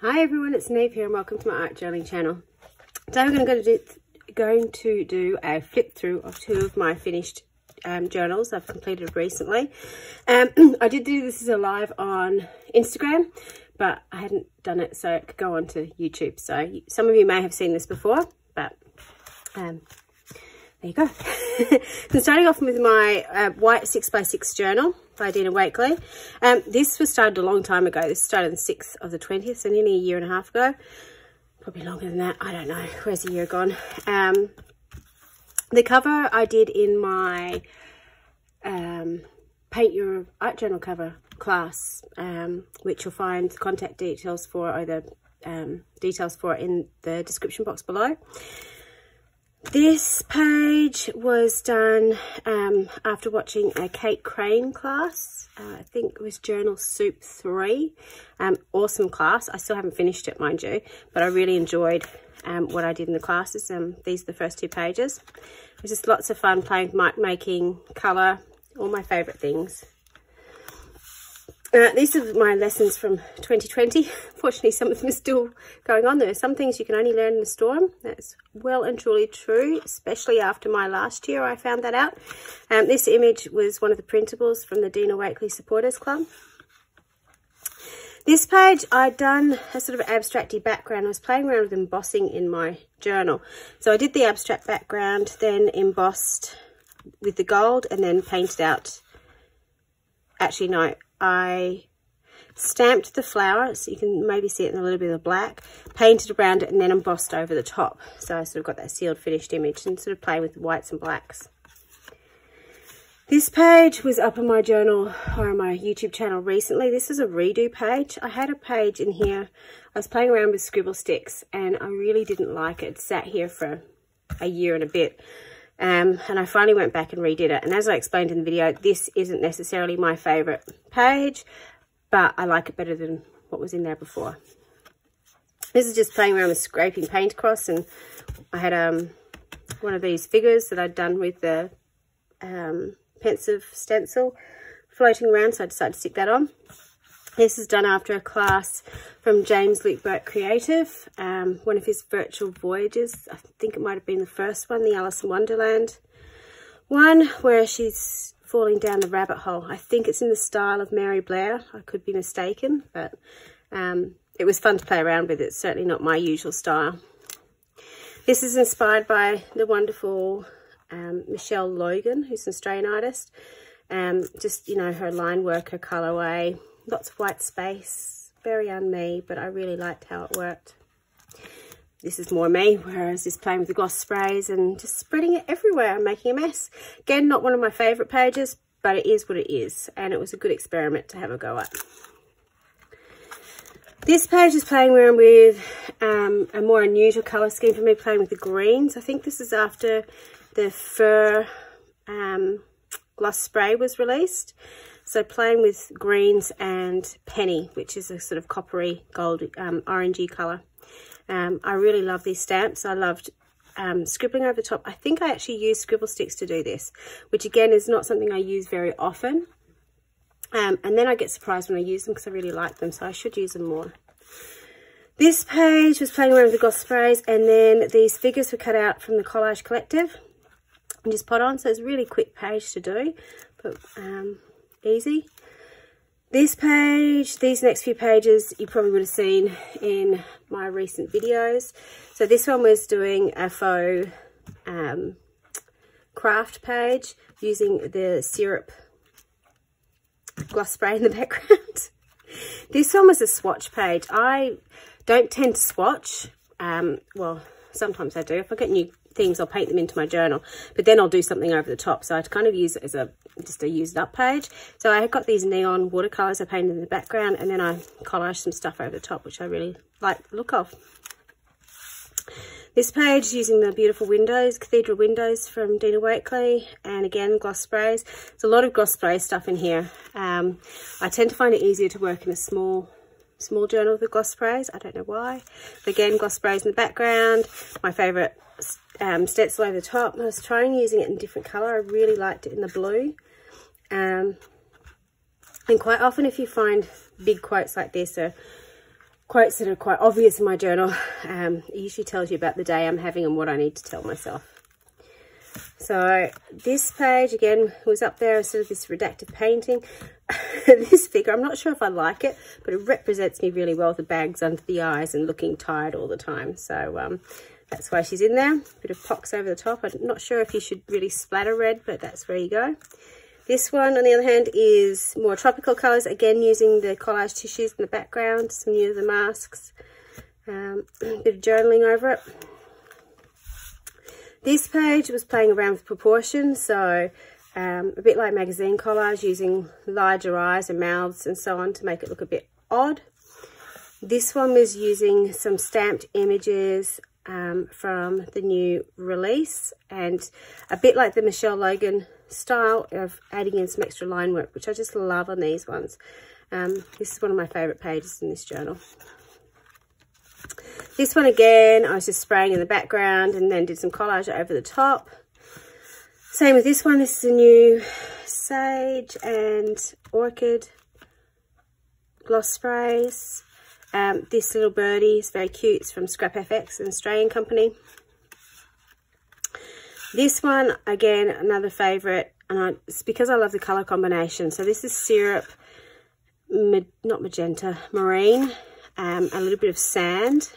Hi everyone, it's Niamh here and welcome to my art journaling channel. Today we're going to do a flip through of two of my finished journals I've completed recently. I did do this as a live on Instagram, but I hadn't done it so it could go on to YouTube. So some of you may have seen this before, but there you go. So starting off with my white 6x6 journal by Dina Wakley. This was started a long time ago. This started on the 6th of the 20th, so nearly a year and a half ago. Probably longer than that. I don't know. Where's the year gone? The cover I did in my Paint Your Art Journal cover class, which you'll find contact details for, or the details for in the description box below. This page was done after watching a Kate Crane class. I think it was Journal Soup 3. Awesome class. I still haven't finished it, mind you, but I really enjoyed what I did in the classes. These are the first two pages. It was just lots of fun playing with mark making, colour, all my favourite things. These are my lessons from 2020. Fortunately, some of them are still going on. There are some things you can only learn in a storm. That's well and truly true, especially after my last year. I found that out. This image was one of the printables from the Dina Wakley Supporters Club. This page, I'd done a sort of abstracty background. I was playing around with embossing in my journal. So I did the abstract background, then embossed with the gold, and then painted out. Actually, no. I stamped the flower, so you can maybe see it in a little bit of black, painted around it, and then embossed over the top. So I sort of got that sealed finished image and sort of playing with the whites and blacks. This page was up on my journal or on my YouTube channel recently. This is a redo page. I had a page in here. I was playing around with scribble sticks and I really didn't like it. It sat here for a year and a bit. And I finally went back and redid it. And as I explained in the video, this isn't necessarily my favourite page, but I like it better than what was in there before. This is just playing around with scraping paint across, and I had one of these figures that I'd done with the pensive stencil floating around, so I decided to stick that on. This is done after a class from James Luke Burke Creative, one of his virtual voyages. I think it might have been the first one, the Alice in Wonderland one, where she's falling down the rabbit hole. I think it's in the style of Mary Blair. I could be mistaken, but it was fun to play around with. It's certainly not my usual style. This is inspired by the wonderful Michelle Logan, who's an Australian artist. Just, you know, her line work, her colourway. Lots of white space, very un-me, but I really liked how it worked. This is more me, whereas just playing with the gloss sprays and just spreading it everywhere and making a mess. Again, not one of my favourite pages, but it is what it is, and it was a good experiment to have a go at. This page is playing around with a more unusual colour scheme for me, playing with the greens. I think this is after the Fur gloss spray was released. So playing with greens and penny, which is a sort of coppery gold orangey colour. I really love these stamps. I loved scribbling over the top. I think I actually used scribble sticks to do this, which again is not something I use very often. And then I get surprised when I use them because I really like them, so I should use them more. This page was playing around with the gloss sprays, and then these figures were cut out from the Collage collective and just put on. So it's a really quick page to do, but easy. This page, these next few pages, you probably would have seen in my recent videos. So this one was doing a faux Kraft page using the syrup gloss spray in the background. This one was a swatch page. I don't tend to swatch. Well, sometimes I do. If I get new things, I'll paint them into my journal, but then I'll do something over the top. So I kind of use it as just a used up page. So I got these neon watercolors I painted in the background, and then I collaged some stuff over the top, which I really like the look of. This page using the beautiful windows, cathedral windows from Dina Wakley, and again gloss sprays. There's a lot of gloss spray stuff in here. I tend to find it easier to work in a small journal with the gloss sprays. I don't know why. But again, gloss sprays in the background. My favourite stencil over the top. I was trying using it in a different colour. I really liked it in the blue. And quite often if you find big quotes like this, or quotes that are quite obvious in my journal. It usually tells you about the day I'm having and what I need to tell myself. So this page again was up there as sort of this redacted painting. This figure, I'm not sure if I like it, but it represents me really well with the bags under the eyes and looking tired all the time. So that's why she's in there. Bit of pox over the top. I'm not sure if you should really splatter red, but that's where you go. This one, on the other hand, is more tropical colours. Again, using the collage tissues in the background. Some new of the masks. A bit of journaling over it. This page was playing around with proportions. So a bit like magazine collage, using larger eyes and mouths and so on to make it look a bit odd. This one was using some stamped images from the new release, and a bit like the Michelle Logan style of adding in some extra line work, which I just love on these ones. This is one of my favourite pages in this journal. This one again, I was just spraying in the background and then did some collage over the top. Same with this one. This is a new Sage and Orchid gloss sprays. This little birdie is very cute. It's from Scrap FX, an Australian company. This one, again, another favourite, and it's because I love the colour combination. So this is Syrup, not magenta, marine, a little bit of sand,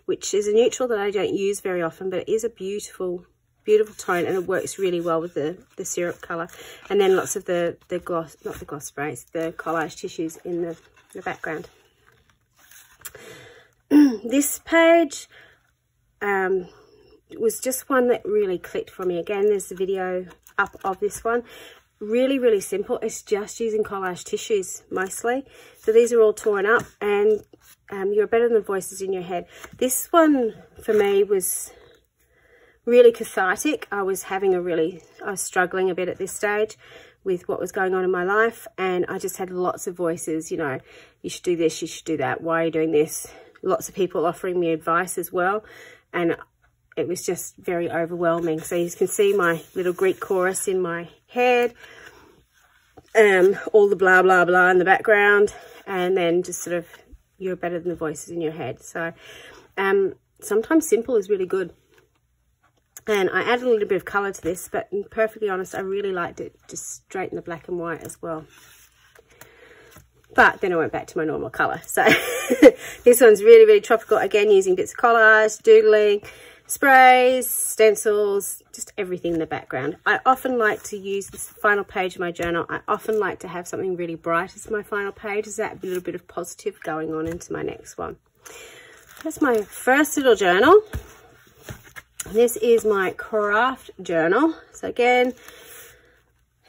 which is a neutral that I don't use very often, but it is a beautiful, beautiful tone, and it works really well with the syrup colour. And then lots of the gloss, not the gloss sprays, the collage tissues in the background. This page was just one that really clicked for me. Again, there's the video up of this one. Really, really simple. It's just using collage tissues mostly. So these are all torn up, and you're better than the voices in your head. This one for me was really cathartic. I was struggling a bit at this stage with what was going on in my life, and I just had lots of voices, you know, you should do this, you should do that, why are you doing this? Lots of people offering me advice as well, and it was just very overwhelming. So you can see my little Greek chorus in my head, all the blah blah blah in the background, and then just sort of, you're better than the voices in your head. So sometimes simple is really good. And I added a little bit of colour to this, but perfectly honest, I really liked it just straight in the black and white as well. But then I went back to my normal colour. So this one's really, really tropical. Again, using bits of collage, doodling, sprays, stencils, just everything in the background. I often like to use this final page of my journal. I often like to have something really bright as my final page. Is that a little bit of positive going on into my next one? That's my first little journal. This is my Kraft journal. So again,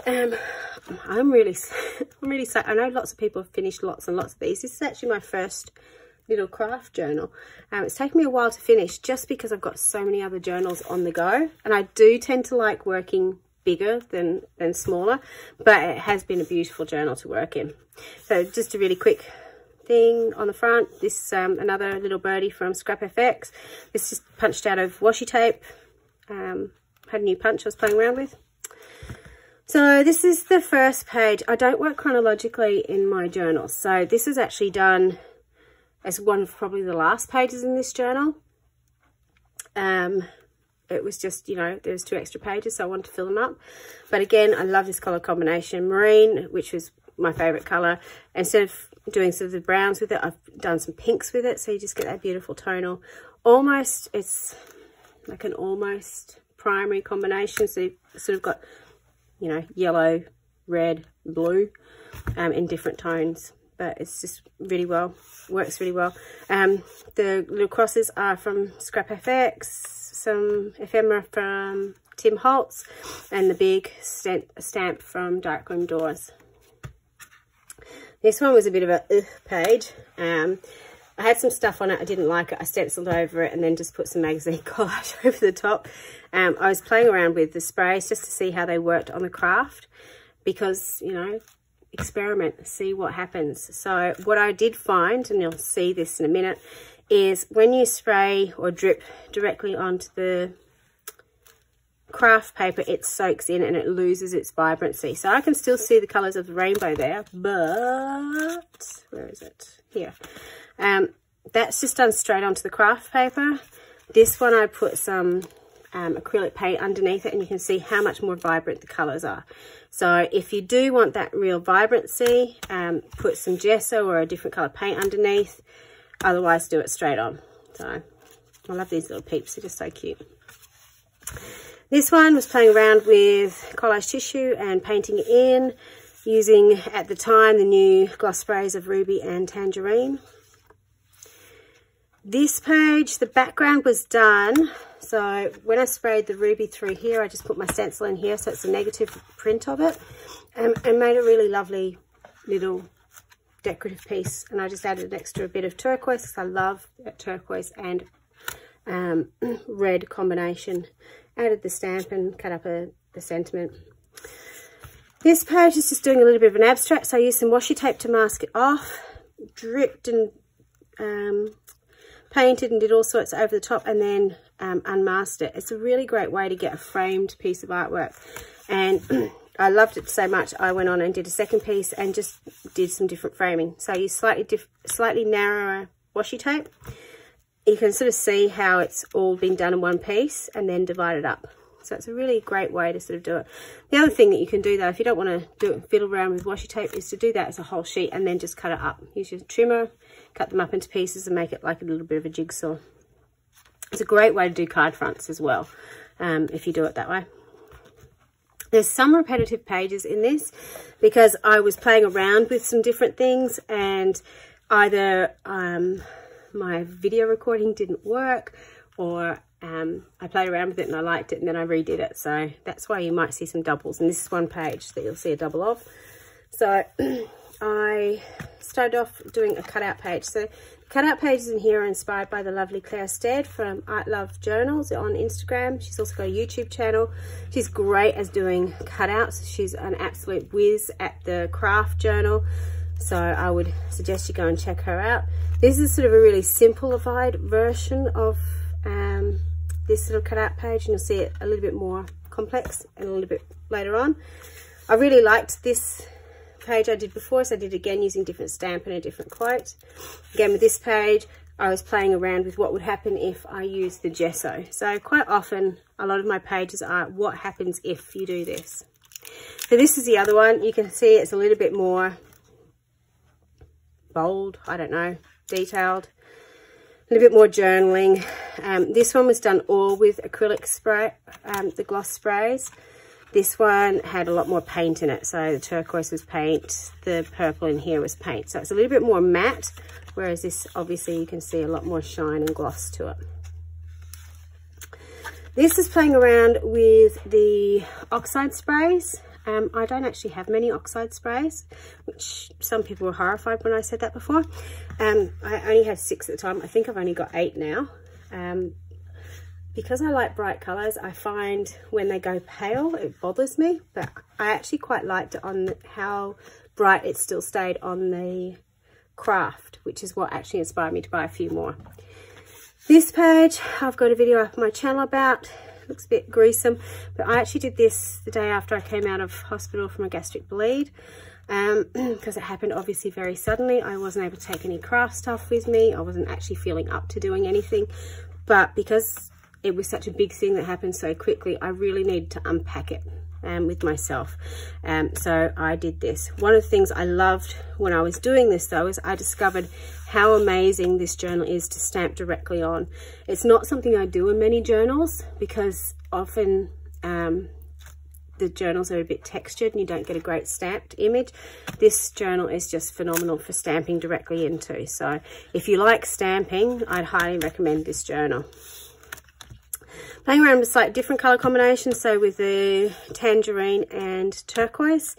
I'm really sad. I know lots of people have finished lots and lots of these. This is actually my first little Kraft journal. It's taken me a while to finish just because I've got so many other journals on the go, and I do tend to like working bigger than smaller, but it has been a beautiful journal to work in. So just a really quick thing on the front. This another little birdie from Scrap FX. This is punched out of washi tape. Had a new punch I was playing around with. So this is the first page. I don't work chronologically in my journals, so this is actually done as one of probably the last pages in this journal. It was just, you know, there's 2 extra pages, so I wanted to fill them up. But again, I love this colour combination. Marine, which was my favourite colour. Instead of doing sort of the browns with it, I've done some pinks with it, so you just get that beautiful tonal. Almost, it's like an almost primary combination, so you've sort of got, you know, yellow, red, blue in different tones. But it's just really well, works really well. The little crosses are from Scrap FX, some ephemera from Tim Holtz, and the big stamp from Darkroom Doors. This one was a bit of a page. I had some stuff on it, I didn't like it, I stenciled over it and then just put some magazine collage over the top. I was playing around with the sprays just to see how they worked on the craft, because, you know, experiment, see what happens. So what I did find, and you'll see this in a minute, is when you spray or drip directly onto the craft paper, it soaks in and it loses its vibrancy. So I can still see the colours of the rainbow there, but where is it? Here. that's just done straight onto the craft paper. This one I put some acrylic paint underneath it, and you can see how much more vibrant the colours are. So if you do want that real vibrancy, put some gesso or a different colour paint underneath. Otherwise, do it straight on. So I love these little peeps, they're just so cute. This one was playing around with collage tissue and painting it in, using at the time the new gloss sprays of Ruby and Tangerine. This page, the background was done. So when I sprayed the Ruby through here, I just put my stencil in here, so it's a negative print of it, and made a really lovely little decorative piece. And I just added an extra bit of turquoise, because I love that turquoise and red combination. Added the stamp and cut up the sentiment. This page is just doing a little bit of an abstract, so I used some washi tape to mask it off, dripped and painted and did all sorts over the top, and then unmasked it. It's a really great way to get a framed piece of artwork, and I loved it so much I went on and did a second piece and just did some different framing. So I used slightly narrower washi tape. You can sort of see how it's all been done in one piece and then divide it up. So it's a really great way to sort of do it. The other thing that you can do though, if you don't want to fiddle around with washi tape, is to do that as a whole sheet and then just cut it up. Use your trimmer, cut them up into pieces and make it like a little bit of a jigsaw. It's a great way to do card fronts as well, if you do it that way. There's some repetitive pages in this because I was playing around with some different things, and either my video recording didn't work, or I played around with it and I liked it and then I redid it. So that's why you might see some doubles, and this is one page that you'll see a double of. So I started off doing a cutout page. So the cutout pages in here are inspired by the lovely Claire Stead from Art Love Journals on Instagram. She's also got a YouTube channel. She's great as doing cutouts. She's an absolute whiz at the craft journal. So I would suggest you go and check her out. This is sort of a really simplified version of this little cutout page, and you'll see it a little bit more complex and a little bit later on. I really liked this page I did before, so I did it again using different stamp and a different quote. Again with this page, I was playing around with what would happen if I used the gesso. So quite often, a lot of my pages are what happens if you do this. So this is the other one. You can see it's a little bit more bold, I don't know, detailed, a little bit more journaling. This one was done all with acrylic spray, the gloss sprays. This one had a lot more paint in it, so the turquoise was paint, the purple in here was paint. So it's a little bit more matte, whereas this, obviously, you can see a lot more shine and gloss to it. This is playing around with the oxide sprays. I don't actually have many oxide sprays, which some people were horrified when I said that before. I only had 6 at the time. I think I've only got 8 now. Because I like bright colours, I find when they go pale, it bothers me. But I actually quite liked it on how bright it still stayed on the Kraft, which is what actually inspired me to buy a few more. This page, I've got a video up on my channel about. Looks a bit gruesome, but I actually did this the day after I came out of hospital from a gastric bleed, because it happened obviously very suddenly. I wasn't able to take any craft stuff with me. I wasn't actually feeling up to doing anything, but because it was such a big thing that happened so quickly, I really needed to unpack it with myself. So I did this. One of the things I loved when I was doing this though is I discovered how amazing this journal is to stamp directly on. It's not something I do in many journals because often the journals are a bit textured and you don't get a great stamped image. This journal is just phenomenal for stamping directly into. So if you like stamping, I'd highly recommend this journal. Playing around with slightly different colour combinations, so with the tangerine and turquoise.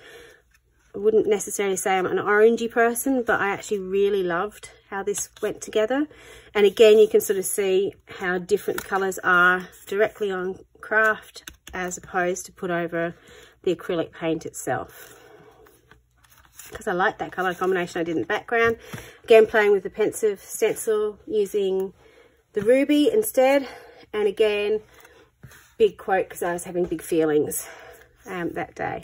I wouldn't necessarily say I'm an orangey person, but I actually really loved how this went together. And again, you can sort of see how different colours are directly on Kraft as opposed to put over the acrylic paint itself. Because I like that colour combination I did in the background. Again, playing with the pensive stencil using the ruby instead. And again, big quote because I was having big feelings that day.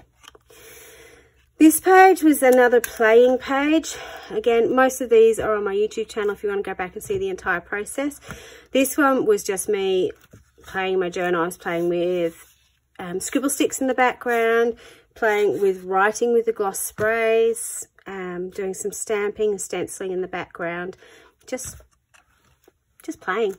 This page was another playing page. Again, most of these are on my YouTube channel if you want to go back and see the entire process. This one was just me playing my journal. I was playing with scribble sticks in the background, playing with writing with the gloss sprays, doing some stamping and stenciling in the background, just playing.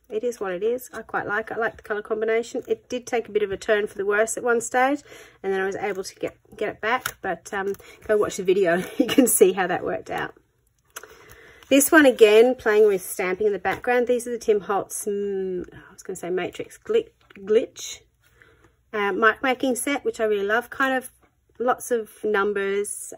It is what it is. I quite like it. I like the colour combination. It did take a bit of a turn for the worse at one stage, and then I was able to get it back, but go watch the video. You can see how that worked out. This one, again, playing with stamping in the background. These are the Tim Holtz, I was going to say Matrix Glitch mark making set, which I really love. Kind of lots of numbers,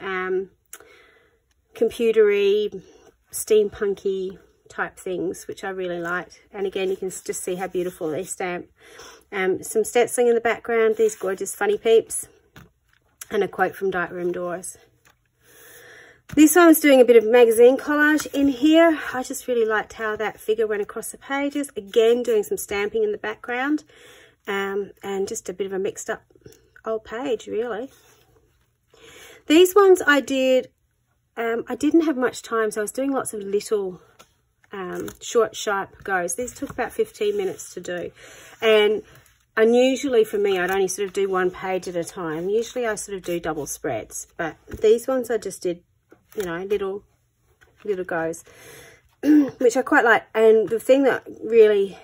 computery, steampunky type things, which I really liked. And again, you can just see how beautiful they stamp. Some stenciling in the background, these gorgeous funny peeps, and a quote from Diet Room Doors. This one was doing a bit of magazine collage in here. I just really liked how that figure went across the pages. Again, doing some stamping in the background, and just a bit of a mixed up old page, really. These ones I did, I didn't have much time, so I was doing lots of little short, sharp goes. These took about 15 minutes to do, and unusually for me, I'd only sort of do one page at a time. Usually I sort of do double spreads, but these ones I just did, you know, little goes, which I quite like. And the thing that really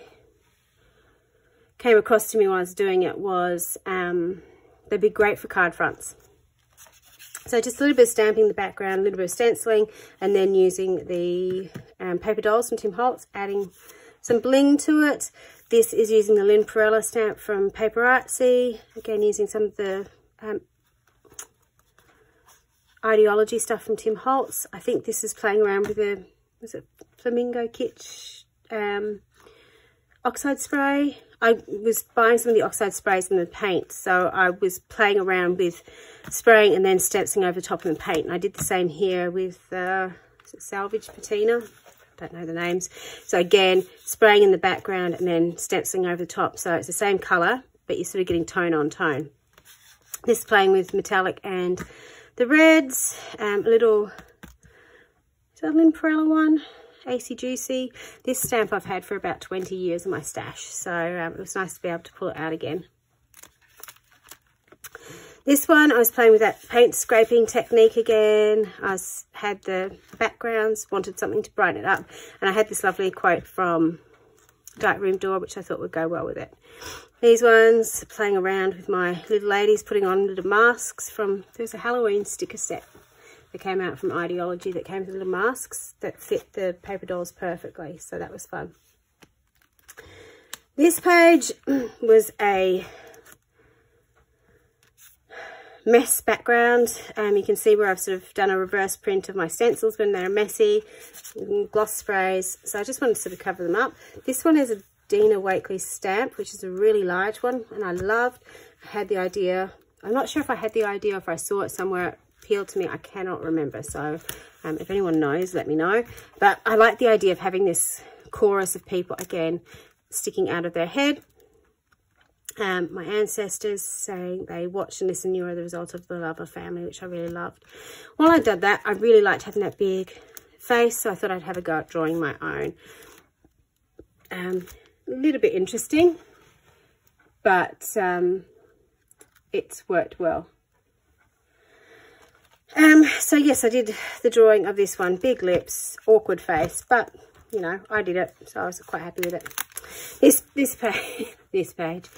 came across to me when I was doing it was they'd be great for card fronts. So just a little bit of stamping in the background, a little bit of stenciling, and then using the paper dolls from Tim Holtz, adding some bling to it. This is using the Lynn Perella stamp from Paper Artsy. Again, using some of the ideology stuff from Tim Holtz. I think this is playing around with the, was it Flamingo Kitsch oxide spray. I was buying some of the oxide sprays in the paint, so I was playing around with spraying and then stenciling over the top of the paint. And I did the same here with Salvage Patina. Don't know the names. So again, spraying in the background and then stenciling over the top. So it's the same colour, but you're sort of getting tone on tone. This is playing with metallic and the reds. A little, is that a Lynn Perella one? AC Juicy. This stamp I've had for about 20 years in my stash, so it was nice to be able to pull it out again. This one, I was playing with that paint scraping technique again. I had the backgrounds, wanted something to brighten it up, and I had this lovely quote from Diet Room Door, which I thought would go well with it. These ones, playing around with my little ladies, putting on little masks from, there's a Halloween sticker set that came out from Ideology that came with little masks that fit the paper dolls perfectly, so that was fun. This page was a mess background. You can see where I've sort of done a reverse print of my stencils when they're messy, gloss sprays, so I just wanted to sort of cover them up. This one is a Dina Wakley stamp, which is a really large one, and I loved. I had the idea, I'm not sure if I had the idea or if I saw it somewhere, appealed to me, I cannot remember, so if anyone knows, let me know. But I like the idea of having this chorus of people again sticking out of their head. My ancestors saying they watched and listened, you are the result of the love of family, which I really loved. While I did that, I really liked having that big face, so I thought I'd have a go at drawing my own. A little bit interesting, but it's worked well. So yes, I did the drawing of this one. Big lips, awkward face, but you know, I did it, so I was quite happy with it. This page,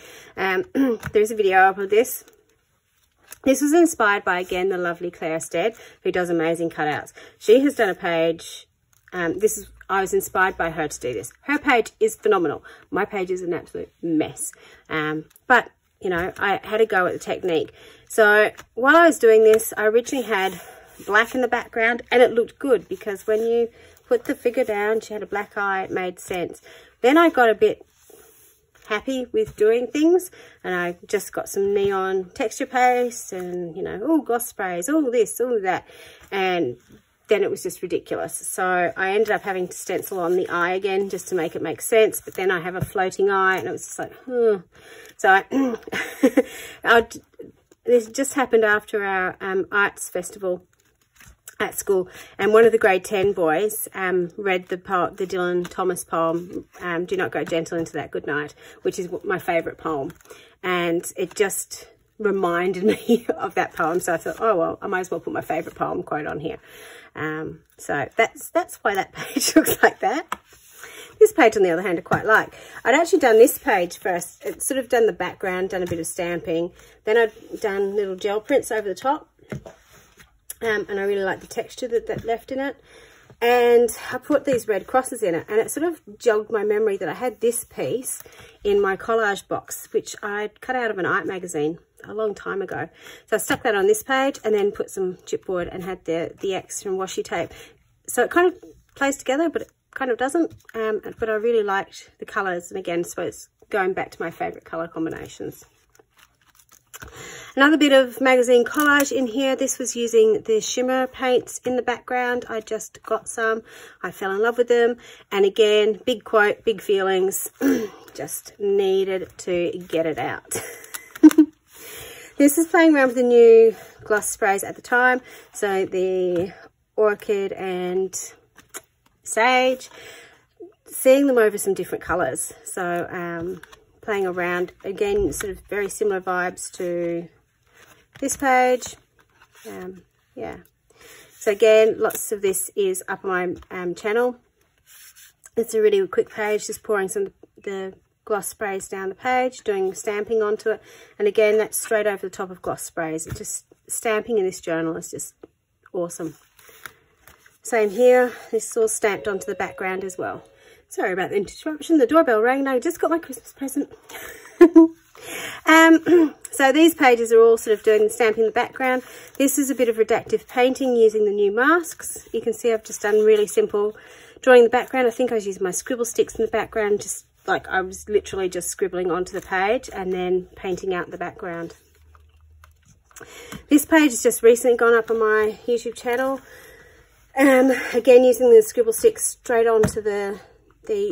there's a video up of this. This was inspired by, again, the lovely Claire Stead, who does amazing cutouts. She has done a page. I was inspired by her to do this. Her page is phenomenal. My page is an absolute mess, but you know, I had a go at the technique. So while I was doing this, I originally had black in the background, and it looked good because when you put the figure down, she had a black eye, it made sense. Then I got a bit happy with doing things, and I just got some neon texture paste and, you know, all gloss sprays, all this, all that, and then it was just ridiculous. So I ended up having to stencil on the eye again just to make it make sense, but then I have a floating eye, and it was just like, So this just happened after our arts festival at school, and one of the grade 10 boys read the Dylan Thomas poem, Do Not Go Gentle Into That Good Night, which is my favourite poem, and it just reminded me of that poem. So I thought, oh well, I might as well put my favourite poem quote on here. So that's why that page looks like that. This page, on the other hand, I quite like. I'd actually done this page first. It's sort of done the background, done a bit of stamping. Then I'd done little gel prints over the top. And I really like the texture that left in it. And I put these red crosses in it. And it sort of jogged my memory that I had this piece in my collage box, which I'd cut out of an art magazine a long time ago. So I stuck that on this page and then put some chipboard and had the X from washi tape. So it kind of plays together, but it kind of doesn't. But I really liked the colours. And again, so it's going back to my favourite colour combinations. Another bit of magazine collage in here. This was using the shimmer paints in the background. I just got some. I fell in love with them. And again, big quote, big feelings. Just needed to get it out. This is playing around with the new gloss sprays at the time. So the Orchid and Sage. Seeing them over some different colours. So playing around. Again, sort of very similar vibes to this page. Yeah, so again, lots of this is up on my channel. It's a really quick page, just pouring some of the gloss sprays down the page, doing stamping onto it, and again, that's straight over the top of gloss sprays. It's just stamping in this journal is just awesome. Same here, this is all stamped onto the background as well. Sorry about the interruption, the doorbell rang. No, I just got my Christmas present. So these pages are all sort of doing the stamping in the background. This is a bit of redactive painting using the new masks. You can see I've just done really simple drawing the background. I think I was using my scribble sticks in the background, just like I was literally just scribbling onto the page and then painting out the background. This page has just recently gone up on my YouTube channel. Again, using the scribble sticks straight onto the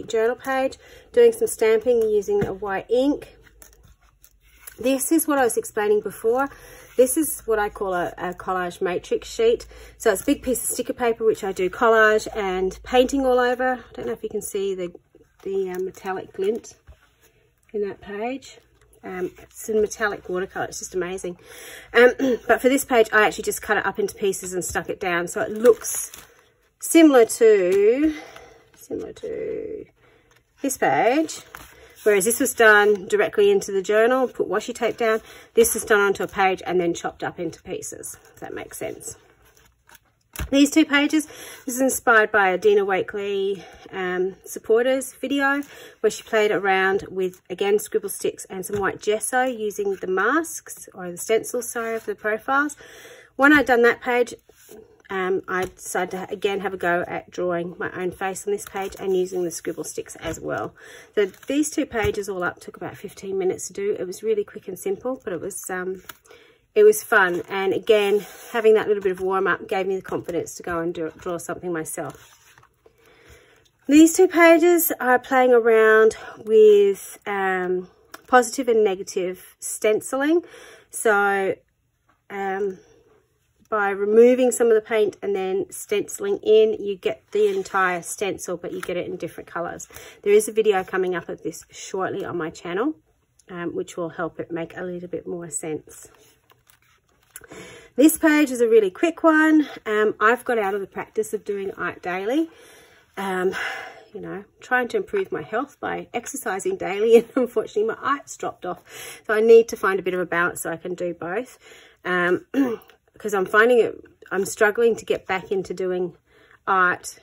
journal page, doing some stamping using a white ink. This is what I was explaining before. This is what I call a collage matrix sheet. So it's a big piece of sticker paper, which I do collage and painting all over. I don't know if you can see the metallic glint in that page. It's in metallic watercolour. It's just amazing. But for this page, I actually just cut it up into pieces and stuck it down. So it looks similar to this page, whereas this was done directly into the journal, put washi tape down. This is done onto a page and then chopped up into pieces, if that makes sense. These two pages, this is inspired by a Dina Wakley supporters video, where she played around with, again, scribble sticks and some white gesso using the masks, or the stencils, sorry, of the profiles. When I'd done that page, I decided to again have a go at drawing my own face on this page and using the scribble sticks as well. So these two pages all up took about 15 minutes to do. It was really quick and simple, but it was fun. And again, having that little bit of warm up gave me the confidence to go and draw something myself. These two pages are playing around with positive and negative stenciling. So by removing some of the paint and then stenciling in, you get the entire stencil, but you get it in different colours. There is a video coming up of this shortly on my channel, which will help it make a little bit more sense. This page is a really quick one. I've got out of the practice of doing art daily. You know, trying to improve my health by exercising daily, and unfortunately my art's dropped off. So I need to find a bit of a balance so I can do both. Because I'm finding I'm struggling to get back into doing art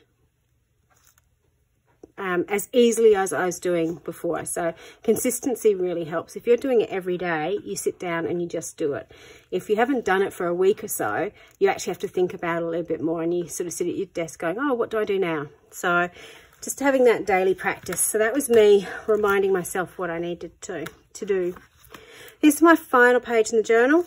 as easily as I was doing before. So consistency really helps. If you're doing it every day, you sit down and you just do it. If you haven't done it for a week or so, you actually have to think about it a little bit more, and you sort of sit at your desk going, oh, what do I do now? So just having that daily practice. So that was me reminding myself what I needed to do. This is my final page in the journal.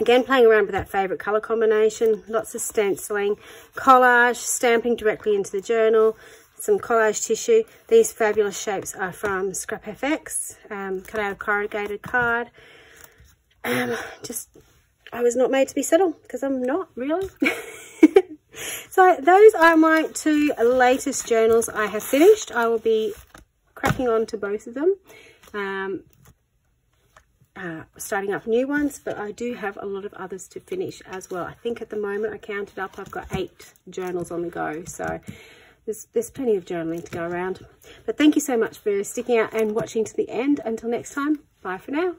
Again, playing around with that favourite colour combination, lots of stenciling, collage, stamping directly into the journal, some collage tissue. These fabulous shapes are from Scrap FX, cut out of corrugated card. I was not made to be settled, because I'm not really. So those are my 2 latest journals I have finished. I will be cracking on to both of them, starting up new ones, but I do have a lot of others to finish as well. I think at the moment, I counted up, I've got 8 journals on the go, so there's plenty of journaling to go around. But thank you so much for sticking out and watching to the end. Until next time, bye for now.